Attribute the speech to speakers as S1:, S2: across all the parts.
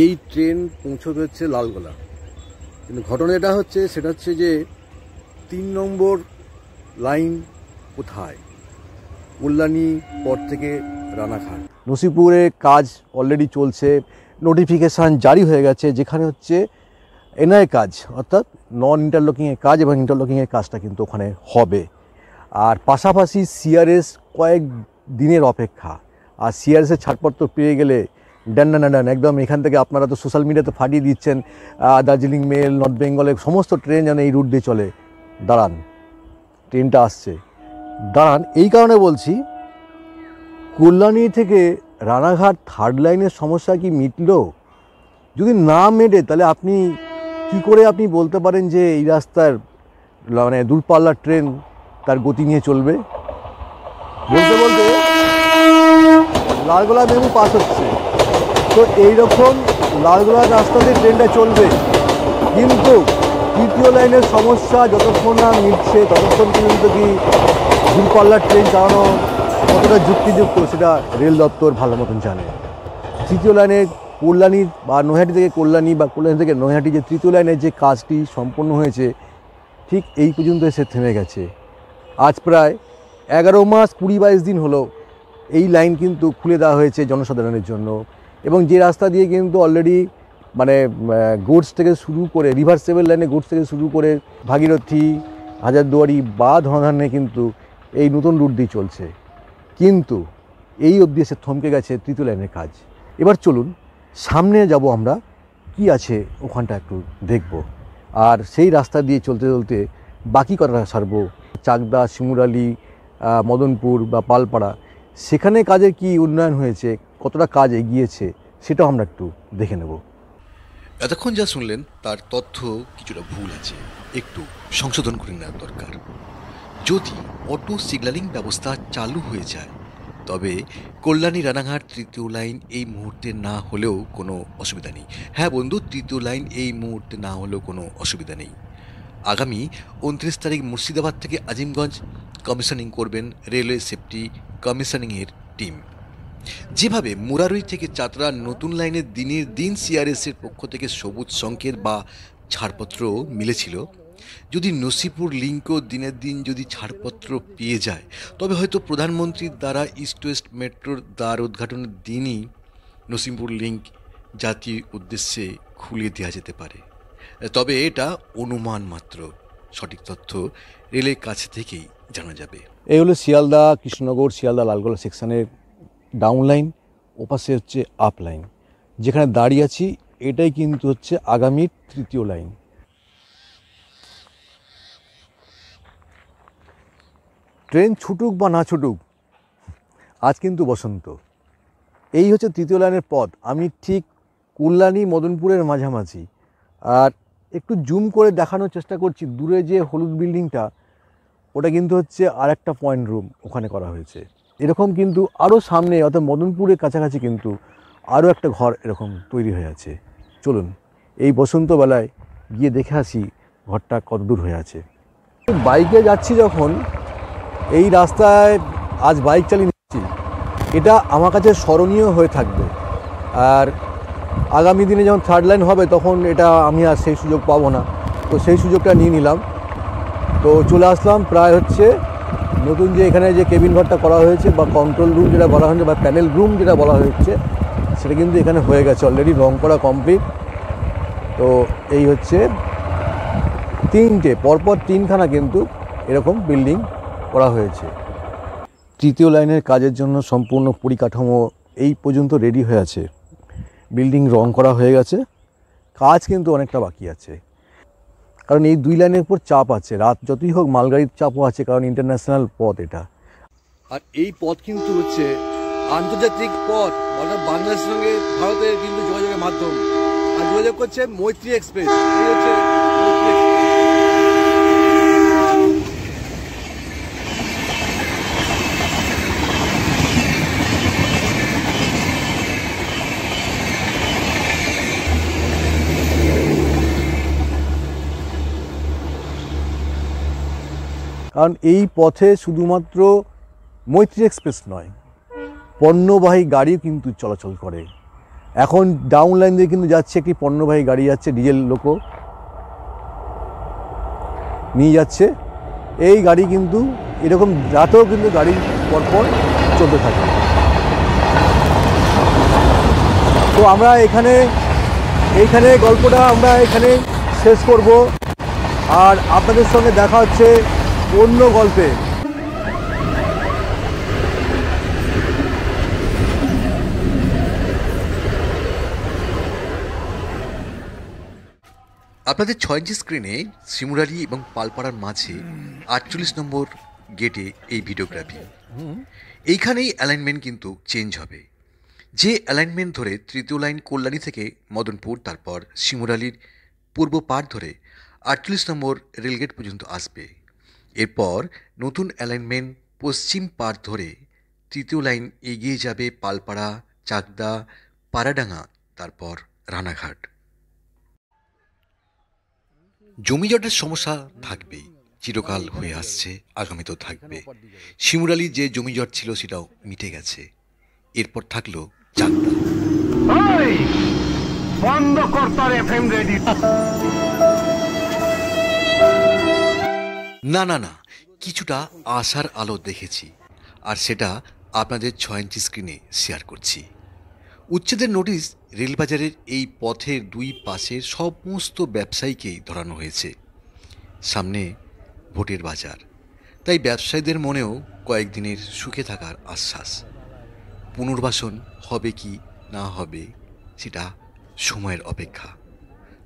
S1: এই ট্রেন পৌঁছবে হচ্ছে লালগোলা, কিন্তু ঘটনা যেটা হচ্ছে সেটা হচ্ছে যে 3 নম্বর লাইন কোথায়, কল্যাণী পর থেকে রানাঘাট। নসিপুরে কাজ অলরেডি চলছে, নোটিফিকেশান জারি হয়ে গেছে, যেখানে হচ্ছে এনআই কাজ অর্থাৎ নন ইন্টারলকিংয়ের কাজ এবং ইন্টারলকিংয়ের কাজটা কিন্তু ওখানে হবে। আর পাশাপাশি সিআরএস কয়েক দিনের অপেক্ষা, আর সিআরএসের ছাড়পত্র পেয়ে গেলে ডান একদম এখান থেকে আপনারা তো সোশ্যাল মিডিয়াতে ফাটিয়ে দিচ্ছেন, দার্জিলিং মেল, নর্থ বেঙ্গলের সমস্ত ট্রেন যেন এই রুট দিয়ে চলে। দাঁড়ান, ট্রেনটা আসছে, দাঁড়ান। এই কারণে বলছি, কল্যাণী থেকে রানাঘাট থার্ড লাইনের সমস্যা কি মিটল? যদি না মেটে তাহলে আপনি কি করে আপনি বলতে পারেন যে এই রাস্তার মানে দূরপাল্লার ট্রেন তার গতি নিয়ে চলবে? বলতে বলতে লালগোলা মেমু পাস হচ্ছে, তো এইরকম লালগোলার রাস্তাতে ট্রেনটা চলবে, কিন্তু তৃতীয় লাইনের সমস্যা যতক্ষণ না মিটছে ততক্ষণ পর্যন্ত কি দূরপাল্লার ট্রেন চালানো কতটা যুক্তিযুক্ত সেটা রেল দপ্তর ভালো মতন জানে। তৃতীয় লাইনে কল্যাণীর বা নৈহাটি থেকে কল্যাণী বা কল্যাণী থেকে নৈহাটি যে তৃতীয় লাইনের যে কাজটি সম্পন্ন হয়েছে ঠিক এই পর্যন্ত এসে থেমে গেছে। আজ প্রায় 11 মাস 20-22 দিন হলো এই লাইন কিন্তু খুলে দেওয়া হয়েছে জনসাধারণের জন্য, এবং যে রাস্তা দিয়ে কিন্তু অলরেডি মানে গুডস থেকে শুরু করে রিভার্সেবল লাইনে গুডস থেকে শুরু করে ভাগীরথী, হাজারদুয়ারি বা ধনাধানে কিন্তু এই নতুন রুট দিয়ে চলছে, কিন্তু এই অবধি এসে থমকে গেছে তৃতীয় লাইনের কাজ। এবার চলুন সামনে যাব, আমরা কি আছে ওখানটা একটু দেখব, আর সেই রাস্তা দিয়ে চলতে চলতে বাকি কথা সারবো। চাকদা, শিমুরালি, মদনপুর বা পালপাড়া, সেখানে কাজের কি উন্নয়ন হয়েছে, কতটা কাজ এগিয়েছে সেটাও আমরা একটু দেখে নেব।
S2: এতক্ষণ যা শুনলেন তার তথ্য কিছুটা ভুল আছে, একটু সংশোধন করে নেওয়ার দরকার। যদি অটো সিগন্যালিং ব্যবস্থা চালু হয়ে যায় তবে কল্যাণী রানাঘাট তৃতীয় লাইন এই মুহূর্তে না হলেও কোনো অসুবিধা নেই। হ্যাঁ বন্ধু, তৃতীয় লাইন এই মুহূর্তে না হলেও কোনো অসুবিধা নেই। আগামী 29 তারিখ মুর্শিদাবাদ থেকে আজিমগঞ্জ কমিশনিং করবেন রেলওয়ে সেফটি কমিশনিংয়ের টিম। যেভাবে মুরারই থেকে চাতরা নতুন লাইনের দিনের দিন সিআরএসের পক্ষ থেকে সবুজ সংকেত বা ছাড়পত্র মিলেছিল, যদি নসিপুর লিঙ্কও দিনের দিন যদি ছাড়পত্র পেয়ে যায় তবে হয়তো প্রধানমন্ত্রীর দ্বারা ইস্ট ওয়েস্ট মেট্রোর দ্বার উদ্ঘাটনের দিনই নসিপুর লিঙ্ক জাতির উদ্দেশ্যে খুলে দেওয়া যেতে পারে। তবে এটা অনুমান মাত্র, সঠিক তথ্য রেলের কাছে থেকেই জানা যাবে।
S1: এই হলো শিয়ালদা কৃষ্ণনগর, শিয়ালদা লালগোলা সেকশনের ডাউন লাইন, ওপাশে হচ্ছে আপ লাইন। যেখানে দাঁড়িয়ে আছি এটাই কিন্তু হচ্ছে আগামী তৃতীয় লাইন। ট্রেন ছুটুক বা না ছুটুক, আজ কিন্তু বসন্ত। এই হচ্ছে তৃতীয় লাইনের পথ। আমি ঠিক কল্যাণী মদনপুরের মাঝামাঝি, আর একটু জুম করে দেখানোর চেষ্টা করছি, দূরে যে হলুদ বিল্ডিংটা ওটা কিন্তু হচ্ছে আর একটা পয়েন্ট রুম ওখানে করা হয়েছে। এরকম কিন্তু আরও সামনে অর্থাৎ মদনপুরের কাছাকাছি কিন্তু আরও একটা ঘর এরকম তৈরি হয়ে আছে। চলুন এই বসন্তবেলায় গিয়ে দেখে আসি ঘরটা কত দূর হয়ে আছে। বাইকে যাচ্ছি যখন, এই রাস্তায় আজ বাইক চালিয়ে নিচ্ছি, এটা আমার কাছে স্মরণীয় হয়ে থাকবে। আর আগামী দিনে যখন থার্ড লাইন হবে তখন এটা আমি আর সেই সুযোগ পাবো না, তো সেই সুযোগটা নিয়ে নিলাম। তো চলে আসলাম প্রায় হচ্ছে নতুন যে এখানে যে কেবিন ঘরটা করা হয়েছে বা কন্ট্রোল রুম যেটা বলা হয়েছে বা প্যানেল রুম যেটা বলা হয়েছে সেটা কিন্তু এখানে হয়ে গেছে, অলরেডি রং করা কমপ্লিট। তো এই হচ্ছে পরপর তিনখানা কিন্তু এরকম বিল্ডিং করা হয়েছে। তৃতীয় লাইনের কাজের জন্য সম্পূর্ণ পরিকাঠামো এই পর্যন্ত রেডি হয়ে আছে, বিল্ডিং রং করা হয়ে গেছে, কাজ কিন্তু অনেকটা বাকি আছে। কারণ এই দুই লাইনের উপর চাপ আছে, রাত যতই হোক মালগাড়ির চাপও আছে, কারণ ইন্টারন্যাশনাল পথ এটা। আর এই পথ কিন্তু হচ্ছে আন্তর্জাতিক পথ, অর্থাৎ বাংলাদেশের সঙ্গে ভারতের কিন্তু যোগাযোগের মাধ্যম। আর যোগাযোগ করছে মৈত্রী এক্সপ্রেস। এই হচ্ছে মৈত্রী এক্সপ্রেস। কারণ এই পথে শুধুমাত্র মৈত্রী এক্সপ্রেস নয়, পণ্যবাহী গাড়িও কিন্তু চলাচল করে। এখন ডাউন লাইন দিয়ে কিন্তু যাচ্ছে একটি পণ্যবাহী গাড়ি যাচ্ছে, ডিজেল লোকো নিয়ে যাচ্ছে। এই গাড়ি কিন্তু এরকম রাতেও কিন্তু গাড়ি পরপর চলতে থাকে। তো আমরা এইখানে গল্পটা আমরা এখানে শেষ করব, আর আপনাদের সঙ্গে দেখা হচ্ছে অন্য গল্পে।
S2: আপনাদের 6 ইঞ্চি স্ক্রিনে শিমুরালী এবং পালপাড়ার মাঝে 48 নম্বর গেটে এই ভিডিওগ্রাফি। এইখানেই অ্যালাইনমেন্ট কিন্তু চেঞ্জ হবে। যে অ্যালাইনমেন্ট ধরে তৃতীয় লাইন কল্যাণী থেকে মদনপুর, তারপর শিমুরালীর পূর্ব পাড় ধরে 48 নম্বর রেলগেট পর্যন্ত আসবে। এরপর নতুন অ্যালাইনমেন্ট পশ্চিম পাড় ধরে তৃতীয় লাইন এগিয়ে যাবে পালপাড়া, চাকদা, পাড়াডাঙ্গা, তারপর রানাঘাট। জমিজটের সমস্যা থাকবেই, চিরকাল হয়ে আসছে, আগামীতেও থাকবে। শিমুরালী যে জমিজট ছিল সেটাও মিটে গেছে। এরপর থাকলো চাকদা।
S3: বন্ধ করতার এফএম রেডি।
S2: না না না, কিছুটা আশার আলো দেখেছি, আর সেটা আপনাদের 6 ইঞ্চি স্ক্রিনে শেয়ার করছি। উচ্ছেদের নোটিশ রেলবাজারের এই পথের দুই পাশের সমস্ত ব্যবসায়ীকেই ধরানো হয়েছে। সামনে ভোটের বাজার, তাই ব্যবসায়ীদের মনেও কয়েকদিনের সুখে থাকার আশ্বাস। পুনর্বাসন হবে কি না হবে সেটা সময়ের অপেক্ষা।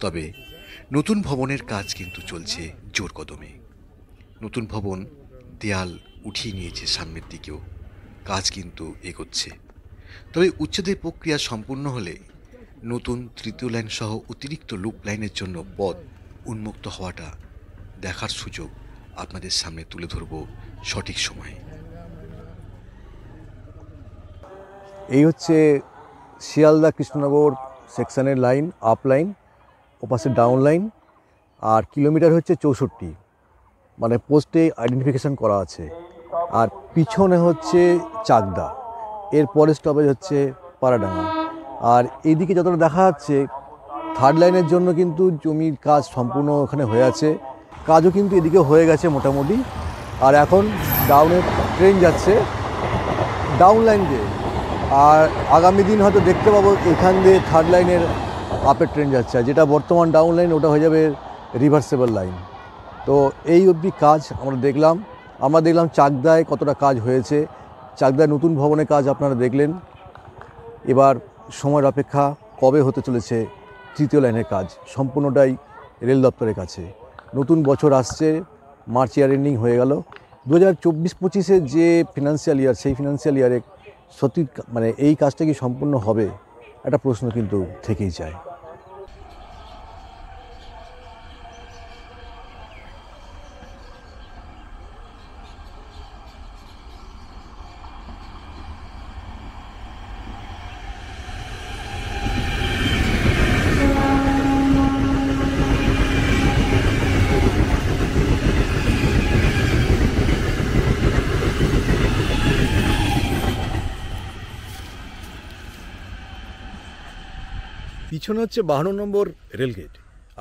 S2: তবে নতুন ভবনের কাজ কিন্তু চলছে জোর কদমে। নতুন ভবন দেয়াল উঠিয়ে নিয়েছে, সামনের দিকেও কাজ কিন্তু এগোচ্ছে। তবে উচ্ছেদের প্রক্রিয়া সম্পূর্ণ হলে নতুন তৃতীয় লাইন সহ অতিরিক্ত লুপ লাইনের জন্য পথ উন্মুক্ত হওয়াটা দেখার সুযোগ আপনাদের সামনে তুলে ধরব সঠিক সময়ে।
S1: এই হচ্ছে শিয়ালদা কৃষ্ণনগর সেকশনের লাইন, আপ লাইন, ওপাশে ডাউন লাইন, আর কিলোমিটার হচ্ছে 64, মানে পোস্টে আইডেন্টিফিকেশান করা আছে। আর পিছনে হচ্ছে চাকদা, এর পরের স্টপেজ হচ্ছে পাড়াডাঙ্গা। আর এইদিকে যতটা দেখা যাচ্ছে থার্ড লাইনের জন্য কিন্তু জমির কাজ সম্পূর্ণ ওখানে হয়ে আছে, কাজও কিন্তু এদিকে হয়ে গেছে মোটামুটি। আর এখন ডাউনের ট্রেন যাচ্ছে ডাউন লাইন দিয়ে, আর আগামী দিন হয়তো দেখতে পাবো এখান দিয়ে থার্ড লাইনের আপের ট্রেন যাচ্ছে, আর যেটা বর্তমান ডাউন লাইন ওটা হয়ে যাবে রিভার্সেবল লাইন। তো এই অবধি কাজ আমরা দেখলাম চাকদায় কতটা কাজ হয়েছে। চাকদায় নতুন ভবনের কাজ আপনারা দেখলেন। এবার সময়ের অপেক্ষা, কবে হতে চলেছে তৃতীয় লাইনের কাজ, সম্পূর্ণটাই রেল দপ্তরের কাছে। নতুন বছর আসছে, মার্চ ইয়ার এন্ডিং হয়ে গেল। 2024-25 যে ফিনান্সিয়াল ইয়ার, সেই ফিনান্সিয়াল ইয়ারে সত্যি মানে এই কাজটা কি সম্পূর্ণ হবে, একটা প্রশ্ন কিন্তু থেকেই যায়। পিছনে হচ্ছে 52 নম্বর রেলগেট,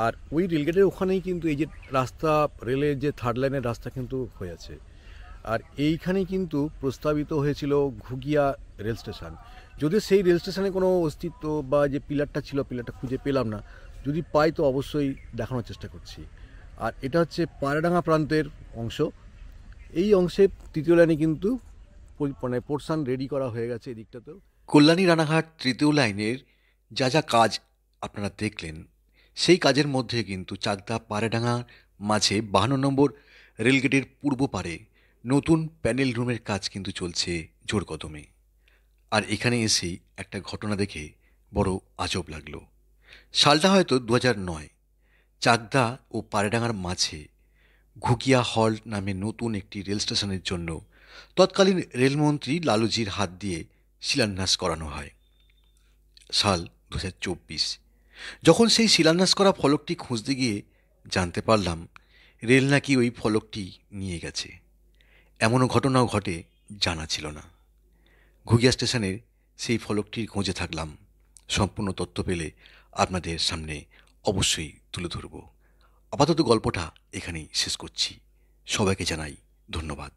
S1: আর ওই রেলগেটের ওখানেই কিন্তু এই যে রাস্তা, রেলের যে থার্ড লাইনের রাস্তা কিন্তু হয়ে আছে। আর এইখানেই কিন্তু প্রস্তাবিত হয়েছিল ঘুগিয়া রেল স্টেশন। যদিও সেই রেল স্টেশনে কোনো অস্তিত্ব বা যে পিলারটা ছিল, পিলারটা খুঁজে পেলাম না। যদি পাই তো অবশ্যই দেখানোর চেষ্টা করছি। আর এটা হচ্ছে পায়রাডাঙ্গা প্রান্তের অংশ। এই অংশে তৃতীয় লাইনে কিন্তু মানে পোর্শন রেডি করা হয়ে গেছে এদিকটাতেও।
S2: কল্যাণী রানাঘাট তৃতীয় লাইনের যা যা কাজ আপনারা দেখলেন, সেই কাজের মধ্যে কিন্তু চাকদা পাড়াডাঙ্গার মাঝে 52 নম্বর রেলগেটের পূর্ব পারে নতুন প্যানেল রুমের কাজ কিন্তু চলছে জোর কদমে। আর এখানে এসেই একটা ঘটনা দেখে বড় আজব লাগলো। সালটা হয়তো 2009। চাকদা ও পাড়াডাঙ্গার মাঝে ঘুগিয়া হল নামে নতুন একটি রেল স্টেশনের জন্য তৎকালীন রেলমন্ত্রী লালুজির হাত দিয়ে শিলান্যাস করানো হয়। সাল 2024। যখন সেই শিলান্যাস করা ফলকটি খুঁজতে গিয়ে জানতে পারলাম রেল নাকি ওই ফলকটি নিয়ে গেছে। এমনও ঘটনাও ঘটে, জানা ছিল না। ঘুগিয়া স্টেশনের সেই ফলকটির খোঁজে থাকলাম সম্পূর্ণ তথ্য পেলে আপনাদের সামনে অবশ্যই তুলে ধরব। আপাতত গল্পটা এখানেই শেষ করছি। সবাইকে জানাই ধন্যবাদ।